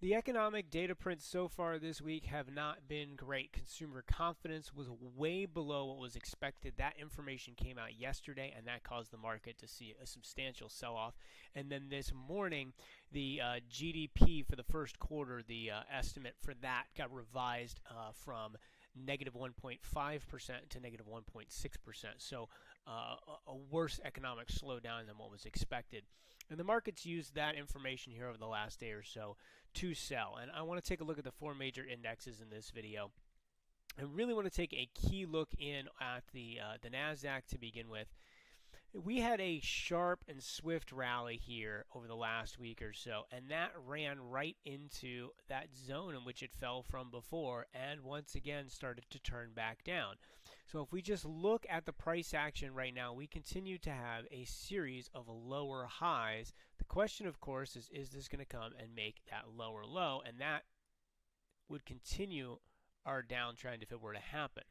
The economic data prints so far this week have not been great. Consumer confidence was way below what was expected. That information came out yesterday, and that caused the market to see a substantial sell-off. And then this morning, the GDP for the first quarter, the estimate for that got revised from negative 1.5% to negative 1.6%. So a worse economic slowdown than what was expected. And the markets used that information here over the last day or so to sell. And I want to take a look at the four major indexes in this video. I really want to take a key look in at the Nasdaq to begin with. We had a sharp and swift rally here over the last week or so, and that ran right into that zone in which it fell from before and once again started to turn back down. So if we just look at the price action right now, we continue to have a series of lower highs. The question, of course, is this going to come and make that lower low? And that would continue our downtrend if it were to happen.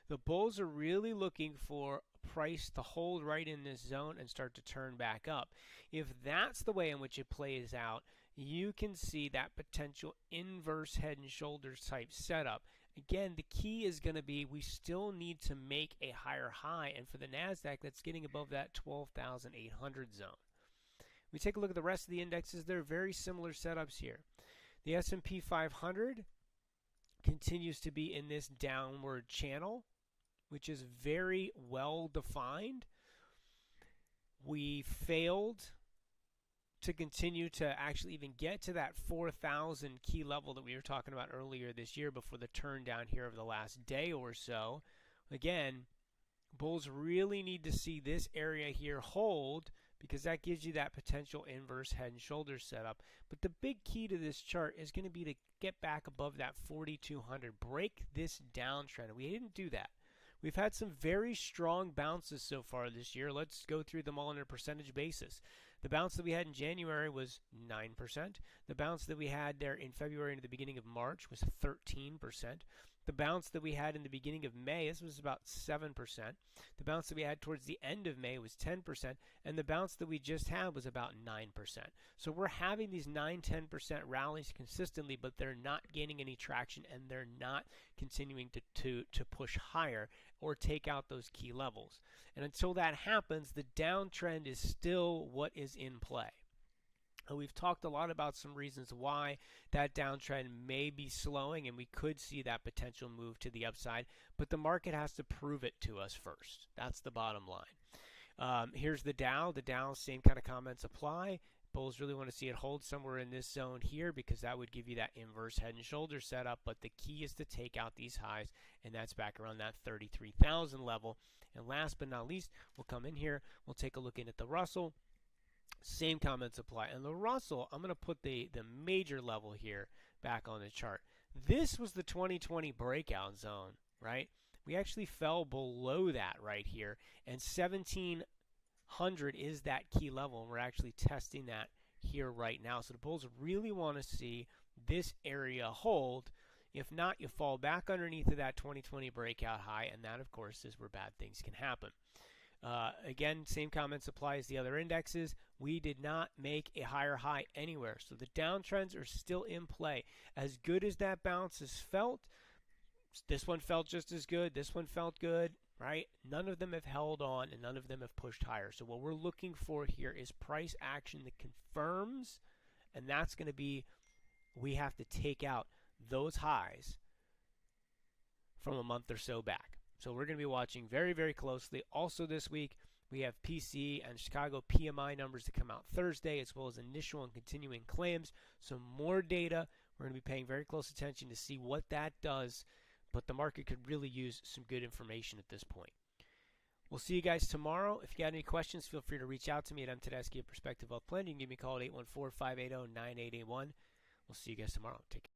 The bulls are really looking for price to hold right in this zone and start to turn back up. If that's the way in which it plays out, you can see that potential inverse head and shoulders type setup. Again, the key is going to be we still need to make a higher high, and for the Nasdaq, that's getting above that 12,800 zone. We take a look at the rest of the indexes. They're very similar setups here. The S&P 500 continues to be in this downward channel, which is very well defined. We failed to continue to actually even get to that 4,000 key level that we were talking about earlier this year before the turn down here over the last day or so. Again, bulls really need to see this area here hold because that gives you that potential inverse head and shoulders setup. But the big key to this chart is going to be to get back above that 4,200, break this downtrend. We didn't do that. We've had some very strong bounces so far this year. Let's go through them all on a percentage basis. The bounce that we had in January was 9%. The bounce that we had there in February and the beginning of March was 13%. The bounce that we had in the beginning of May, this was about 7%. The bounce that we had towards the end of May was 10%. And the bounce that we just had was about 9%. So we're having these 9-10% rallies consistently, but they're not gaining any traction and they're not continuing to push higher or take out those key levels. And until that happens, the downtrend is still what is in play. And we've talked a lot about some reasons why that downtrend may be slowing, and we could see that potential move to the upside, but the market has to prove it to us first. That's the bottom line. Here's the Dow. The Dow, same kind of comments apply. Bulls really want to see it hold somewhere in this zone here because that would give you that inverse head and shoulder setup, but the key is to take out these highs, and that's back around that 33,000 level. And last but not least, we'll come in here, we'll take a look in at the Russell. Same comments apply. And the Russell, I'm going to put the major level here back on the chart. This was the 2020 breakout zone, right? We actually fell below that right here, and 1700 is that key level, and we're actually testing that here right now. So the bulls really want to see this area hold. If not, you fall back underneath of that 2020 breakout high, and that, of course, is where bad things can happen. Again, same comments apply as the other indexes. We did not make a higher high anywhere, so the downtrends are still in play. As good as that bounce has felt, this one felt just as good, this one felt good, right? None of them have held on, and none of them have pushed higher. So what we're looking for here is price action that confirms, and that's going to be, we have to take out those highs from a month or so back. So we're going to be watching very, very closely. Also this week, we have PCE and Chicago PMI numbers to come out Thursday, as well as initial and continuing claims. So more data. We're going to be paying very close attention to see what that does. But the market could really use some good information at this point. We'll see you guys tomorrow. If you got any questions, feel free to reach out to me at Untitled Perspective Wealth Plan. You can give me a call at 814-580-9881. We'll see you guys tomorrow. Take care.